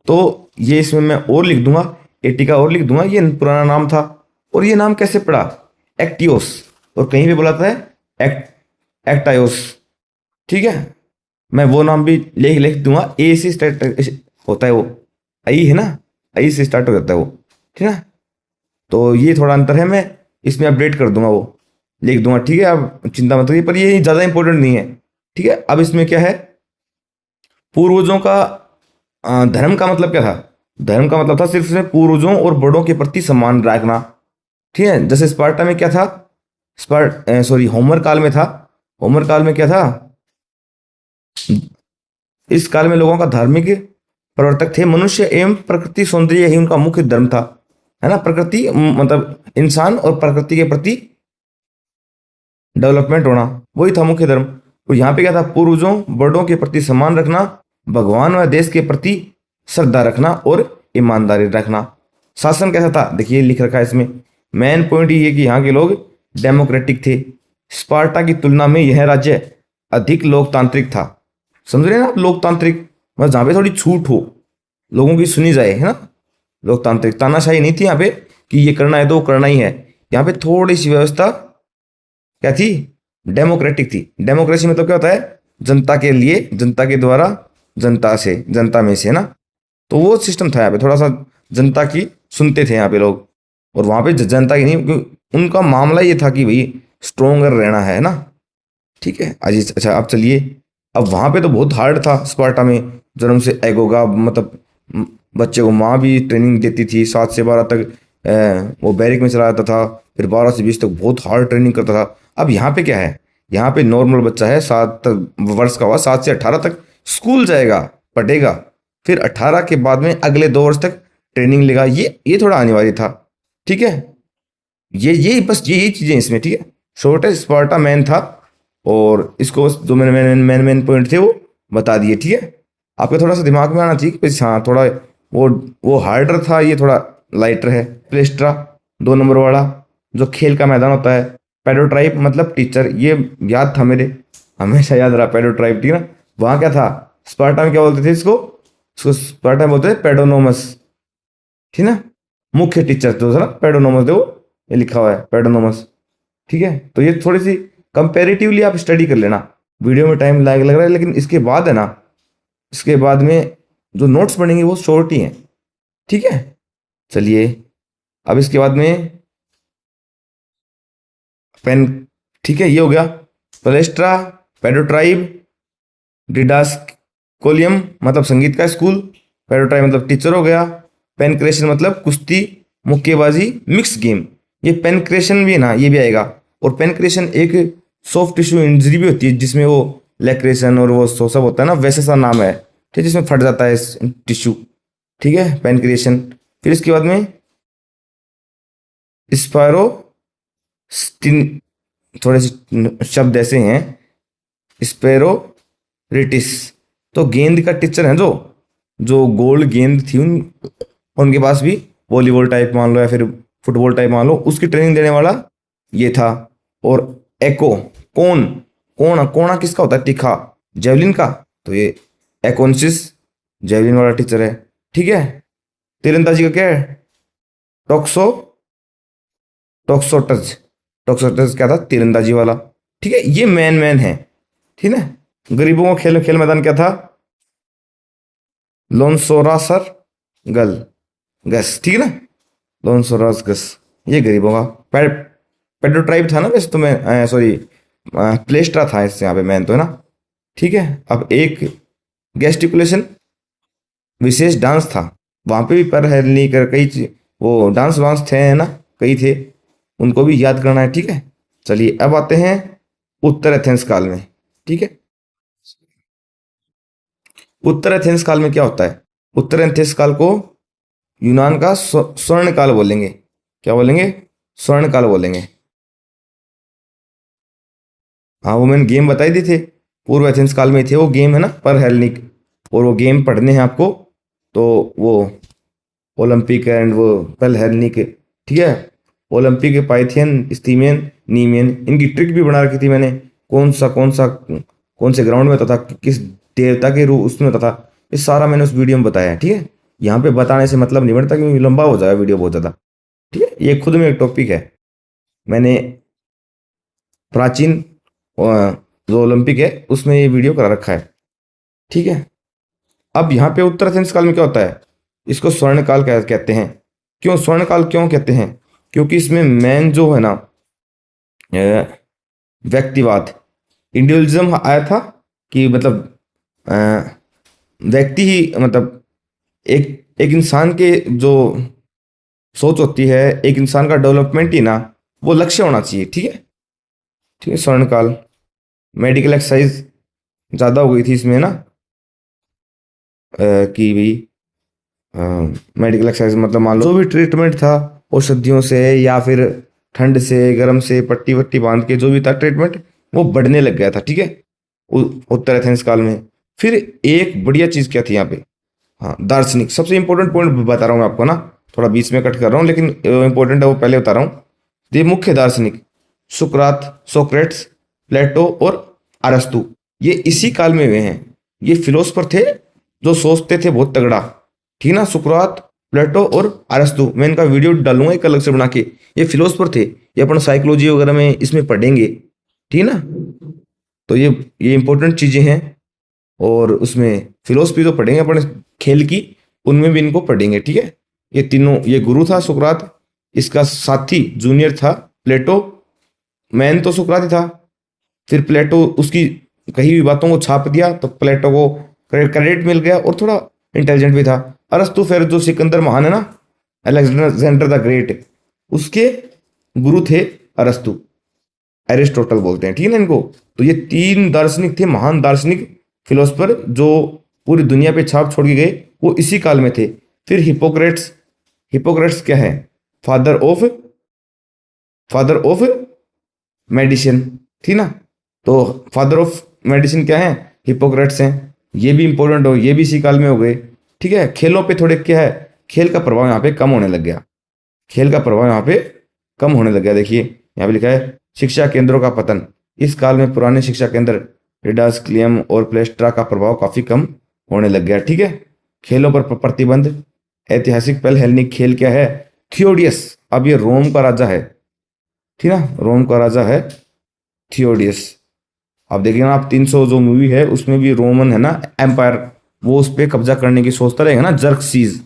तो ये इसमें मैं और लिख दूंगा, एटिका और लिख दूंगा, ये पुराना नाम था। और ये नाम कैसे पड़ा? एक्टियोस, और कहीं भी बोला था एक्टायोस। ठीक है, मैं वो नाम भी लिख लिख दूंगा। ए से स्टार्ट होता है वो, आई है ना, आई से स्टार्ट हो जाता है वो, ठीक है। तो ये थोड़ा अंतर है, मैं इसमें अपडेट कर दूंगा, वो लिख दूंगा, ठीक है। आप चिंता मत करिए, पर ये ज़्यादा इंपॉर्टेंट नहीं है, ठीक है। अब इसमें क्या है, पूर्वजों का धर्म का मतलब क्या था? धर्म का मतलब था सिर्फ सिर्फ पूर्वजों और बड़ों के प्रति सम्मान रखना, ठीक है। जैसे स्पार्टा में क्या था, होमर काल में था। होमर काल में क्या था? इस काल में लोगों का धार्मिक प्रवर्तक थे, मनुष्य एवं प्रकृति सौंदर्य ही उनका मुख्य धर्म था, है ना। प्रकृति मतलब इंसान और प्रकृति के प्रति डेवलपमेंट होना, वही था मुख्य धर्म। और यहाँ पे क्या था? पूर्वजों बड़ों के प्रति सम्मान रखना, भगवान व देश के प्रति श्रद्धा रखना और ईमानदारी रखना। शासन कैसा था? देखिए लिख रखा है इसमें, मेन पॉइंट ये कि यहाँ के लोग डेमोक्रेटिक थे। स्पार्टा की तुलना में यह राज्य अधिक लोकतांत्रिक था। समझ रहे हैं ना आप? लोकतांत्रिक मतलब जहाँ पे थोड़ी छूट हो, लोगों की सुनी जाए, है ना। लोकतांत्रिक, तानाशाही नहीं थी यहाँ पे कि ये करना है तो वो करना ही है। यहाँ पे थोड़ी सी व्यवस्था क्या थी? डेमोक्रेटिक थी। डेमोक्रेसी मतलब क्या होता है? जनता के लिए, जनता के द्वारा, जनता से, जनता में से, है ना। तो वो सिस्टम था यहाँ पे, थोड़ा सा जनता की सुनते थे यहाँ पे लोग। और वहाँ पे जनता की नहीं, उनका मामला ये था कि भाई स्ट्रोंगर रहना है ना, ठीक है। अच्छा अब चलिए, अब वहाँ पे तो बहुत हार्ड था स्पार्टा में। जन्म से एगोगा मतलब बच्चे को माँ भी ट्रेनिंग देती थी, 7 से 12 तक वो बैरिक में चला जाता था, फिर 12 से 20 तक बहुत हार्ड ट्रेनिंग करता था। अब यहाँ पे क्या है? यहाँ पे नॉर्मल बच्चा है, 7 वर्ष का हुआ, 7 से 18 तक स्कूल जाएगा, पढ़ेगा, फिर 18 के बाद में अगले 2 वर्ष तक ट्रेनिंग लेगा। ये थोड़ा अनिवार्य था, ठीक है। ये बस यही चीज़ें इसमें, ठीक है। शॉर्टेज स्पार्टा मैन था, और इसको बस जो मैंने मेन पॉइंट थे वो बता दिए, ठीक है। आपके थोड़ा सा दिमाग में आना चाहिए कि हाँ थोड़ा वो हार्डर था, ये थोड़ा लाइटर है। प्लेस्ट्रा 2 नंबर वाला जो खेल का मैदान होता है। पेडोट्राइप मतलब टीचर, ये याद था मेरे, हमेशा याद रहा पेडोट्राइप, ठीक है ना। वहाँ क्या था? स्पार्टा में क्या बोलते थे इसको स्पार्टा में बोलते थे पेडोनोमस, ठीक है ना। मुख्य टीचर जो था ना पेडोनोमस, देखो ये लिखा हुआ है पेडोनोमस, ठीक है। तो ये थोड़ी सी कंपेरेटिवली आप स्टडी कर लेना, वीडियो में टाइम लग रहा है, लेकिन इसके बाद है ना, इसके बाद में जो नोट्स बनेंगे वो शॉर्ट ही हैं, ठीक है। चलिए अब इसके बाद में पेन, ठीक है, ये हो गया। प्लेस्ट्रा, पेडोट्राइब, डिडास्कोलियम मतलब संगीत का स्कूल, पेडोट्राइब मतलब टीचर हो गया, पेनक्रेशन मतलब कुश्ती, मुक्केबाजी, मिक्स गेम। ये पेनक्रेशन भी है ना, ये भी आएगा। और पेनक्रेशन एक सॉफ्ट टिश्यू इंजरी भी होती है, जिसमें वो लैक्रेशन और वो सब होता है ना, वैसे सा नाम है, ठीक, जिसमें फट जाता है टिश्यू, ठीक है, पेनक्रेशन। फिर इसके बाद में स्पायरो, थोड़े से शब्द ऐसे हैं, स्पेरोरिटिस तो गेंद का टीचर है, जो गोल्ड गेंद थी उनके पास भी, वॉलीबॉल टाइप मान लो या फिर फुटबॉल टाइप मान लो, उसकी ट्रेनिंग देने वाला ये था। और एको, कोणा किसका होता है? तीखा, जेवलिन का, तो ये एकोनसिस जेवलिन वाला टीचर है, ठीक है। तीरंदाजी का क्या है? टॉक्सोटस क्या था? तीरंदाजी वाला, ठीक है। ये मैन है, ठीक है। गरीबों का खेल मैदान क्या था? लोनसोरासर गस, ठीक है ना, लोनसोरास गस, ये गरीबों का। पेडोट्राइब था ना वैसे तो, मैं सॉरी प्लेस्ट्रा था इससे यहाँ पे मैन तो, है ना, ठीक है। अब एक गेस्टिकुलेशन विशेष डांस था, वहाँ पे भी पर है नहीं कर कई वो डांस वांस थे, है ना, कई थे, उनको भी याद करना है, ठीक है। चलिए अब आते हैं उत्तर एथेंस काल में, ठीक है। उत्तर एथेंस काल में क्या होता है? उत्तर एथेंस काल को यूनान का स्वर्ण काल बोलेंगे। क्या बोलेंगे? स्वर्ण काल बोलेंगे। हाँ वो मैंने गेम बताई दी थे, पूर्व एथेंस काल में थे वो गेम, है ना, पर हेलेनिक, और वो गेम पढ़ने हैं आपको, तो वो ओलंपिक एंड वो पल हेलेनिक, ठीक है। ओलंपिक, पाइथियन, स्टीमियन, नीमियन, इनकी ट्रिक भी बना रखी थी मैंने, कौन से ग्राउंड में होता था, किस देवता के रूप उसमें होता था, ये सारा मैंने उस वीडियो में बताया है, ठीक है। यहाँ पे बताने से मतलब नहीं बनता क्योंकि लंबा हो जाएगा वीडियो बहुत ज़्यादा। ठीक है, ये खुद में एक टॉपिक है। मैंने प्राचीन जो ओलंपिक है उसमें ये वीडियो करा रखा है। ठीक है, अब यहाँ पे उत्तर एथेंस काल में क्या होता है, इसको स्वर्ण काल कहते हैं। क्यों स्वर्ण काल क्यों कहते हैं, क्योंकि इसमें मेन जो है ना व्यक्तिवाद, इंडिविजुअलिज्म आया था कि मतलब व्यक्ति ही मतलब एक इंसान के जो सोच होती है, एक इंसान का डेवलपमेंट ही ना वो लक्ष्य होना चाहिए। ठीक है, ठीक है। स्वर्ण काल मेडिकल एक्सरसाइज ज़्यादा हो गई थी इसमें ना, कि भाई मेडिकल एक्सरसाइज मतलब मान लो जो भी ट्रीटमेंट था औषधियों से या फिर ठंड से गर्म से पट्टी वट्टी बांध के जो भी था ट्रीटमेंट वो बढ़ने लग गया था। ठीक है, उत्तर एथेंस काल में। फिर एक बढ़िया चीज़ क्या थी यहाँ पे, हाँ दार्शनिक, सबसे इंपॉर्टेंट पॉइंट बता रहा हूँ मैं आपको ना, थोड़ा बीच में कट कर रहा हूँ लेकिन इंपॉर्टेंट है वो पहले बता रहा हूँ। ये मुख्य दार्शनिक सुकरात, सोक्रेट्स, प्लेटो और अरस्तु, ये इसी काल में हुए हैं। ये फिलोसफर थे जो सोचते थे बहुत तगड़ा। ठीक ना, सुकरात, प्लेटो और अरस्तु, मैं इनका वीडियो डालूंगा एक अलग से बना के। ये फिलोसफर थे, ये अपन साइकोलॉजी वगैरह में इसमें पढ़ेंगे। ठीक ना, तो ये इंपॉर्टेंट चीजें हैं। और उसमें फिलोसफी तो पढ़ेंगे अपन खेल की, उनमें भी इनको पढ़ेंगे। ठीक है, ये तीनों, ये गुरु था सुकरात, इसका साथी जूनियर था प्लेटो, मैन तो सुकरात ही था। फिर प्लेटो उसकी कही हुई बातों को छाप दिया तो प्लेटो को क्रेडिट मिल गया और थोड़ा इंटेलिजेंट भी था। अरस्तु फिर जो सिकंदर महान है ना, अलेक्जेंडर द ग्रेट, उसके गुरु थे अरस्तु, एरिस्टोटल बोलते हैं। ठीक है ना इनको। तो ये तीन दार्शनिक थे, महान दार्शनिक फिलोसफर जो पूरी दुनिया पे छाप छोड़ के गए, वो इसी काल में थे। फिर हिपोक्रेट्स, हिपोक्रेट्स क्या है, फादर ऑफ मेडिसिन। ठीक ना, तो फादर ऑफ मेडिसिन क्या है, हिपोक्रेट्स हैं। ये भी इंपॉर्टेंट हो, ये भी इसी काल में हो गए। ठीक है, खेलों पे थोड़े क्या है, खेल का प्रभाव यहाँ पे कम होने लग गया, खेल का प्रभाव यहाँ पे कम होने लग गया। देखिए यहाँ पे लिखा है शिक्षा केंद्रों का पतन, इस काल में पुराने शिक्षा केंद्र रिडास, क्लियम और प्लेस्ट्रा का प्रभाव काफी कम होने लग गया। ठीक है, खेलों पर प्रतिबंध, ऐतिहासिक पहल हेलेनिक खेल क्या है, थियोडियस, अब ये रोम का राजा है। ठीक ना, रोम का राजा है थियोडियस। अब देखिए ना आप 300 जो मूवी है उसमें भी रोमन है ना एम्पायर, वो उस पर कब्जा करने की सोचता रहेगा ना, जर्कसीज,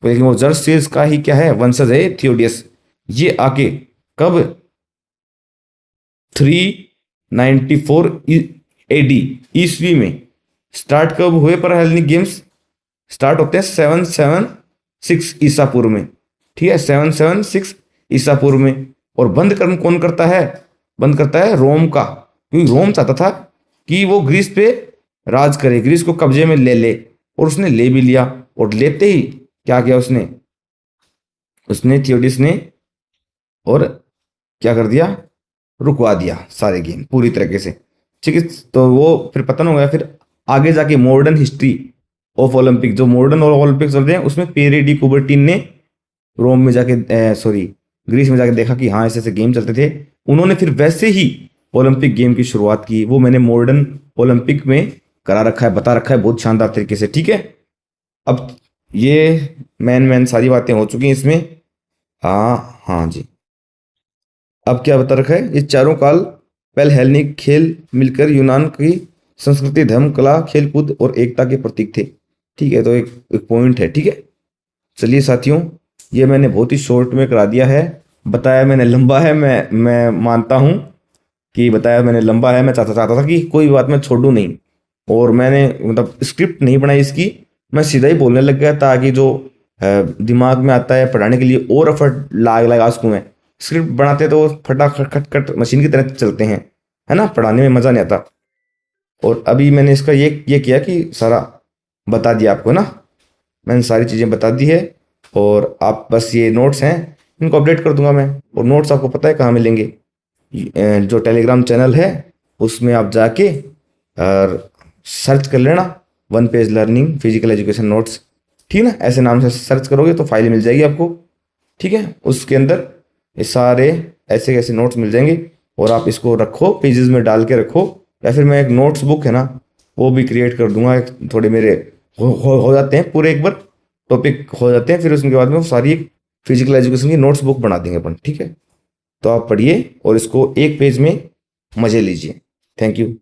लेकिन वो जर्कसीज का ही क्या है, वंशज है थियोडियस। ये आके कब 394 AD ईस्वी में स्टार्ट कब हुए पर हेलेनिक गेम्स स्टार्ट होते हैं 776 ईसा पूर्व में। ठीक है, 776 ईसा पूर्व में। और बंद कर्म कौन करता है, बंद करता है रोम का, क्योंकि रोम चाहता था कि वो ग्रीस पे राज करे, ग्रीस को कब्जे में ले और उसने ले भी लिया। और लेते ही क्या किया उसने थियोडियस ने, और क्या कर दिया, रुकवा दिया सारे गेम पूरी तरीके से। ठीक है, तो वो फिर पतन हो गया। फिर आगे जाके मॉडर्न हिस्ट्री ऑफ ओलंपिक, जो मॉडर्न ओलंपिक चल रहे हैं उसमें पेरे डी कुबर्टिन ने रोम में जाके ग्रीस में जाके देखा कि हाँ ऐसे ऐसे गेम चलते थे। उन्होंने फिर वैसे ही ओलंपिक गेम की शुरुआत की। वो मैंने मॉडर्न ओलंपिक में करा रखा है, बता रखा है बहुत शानदार तरीके से। ठीक है, अब ये मैन सारी बातें हो चुकी हैं इसमें। हाँ जी, अब क्या बता रखा है, ये चारों काल पहले हेलेनिक खेल मिलकर यूनान की संस्कृति, धर्म, कला, खेल कूद और एकता के प्रतीक थे। ठीक है, तो एक पॉइंट है। ठीक है, चलिए साथियों, ये मैंने बहुत ही शॉर्ट में करा दिया है। बताया मैंने लंबा है, मैं मानता हूँ कि बताया मैंने लंबा है। मैं चाहता था कि कोई बात मैं छोड़ूं नहीं, और मैंने मतलब स्क्रिप्ट नहीं बनाई इसकी, मैं सीधा ही बोलने लग गया ताकि जो दिमाग में आता है पढ़ाने के लिए और एफर्ट लगा सकूँ मैं। स्क्रिप्ट बनाते तो फटाफट खट मशीन की तरह चलते हैं, है ना, पढ़ाने में मज़ा नहीं आता। और अभी मैंने इसका ये किया कि सारा बता दिया आपको ना, मैंने सारी चीज़ें बता दी है। और आप बस ये नोट्स हैं इनको अपडेट कर दूंगा मैं। और नोट्स आपको पता है कहाँ मिलेंगे, जो टेलीग्राम चैनल है उसमें आप जाके और सर्च कर लेना, one page learning physical education notes. ठीक है ना, ऐसे नाम से सर्च करोगे तो फाइल मिल जाएगी आपको। ठीक है, उसके अंदर ये सारे ऐसे ऐसे नोट्स मिल जाएंगे और आप इसको रखो, पेजेस में डाल के रखो। या फिर मैं एक नोट्स बुक है ना वो भी क्रिएट कर दूंगा, थोड़े मेरे हो जाते हैं पूरे एक बार, टॉपिक हो जाते हैं, फिर उसके बाद में वो सारी एक फिजिकल एजुकेशन की नोट्स बुक बना देंगे अपन, ठीक है। तो आप पढ़िए और इसको एक पेज में मजे लीजिए। Thank you.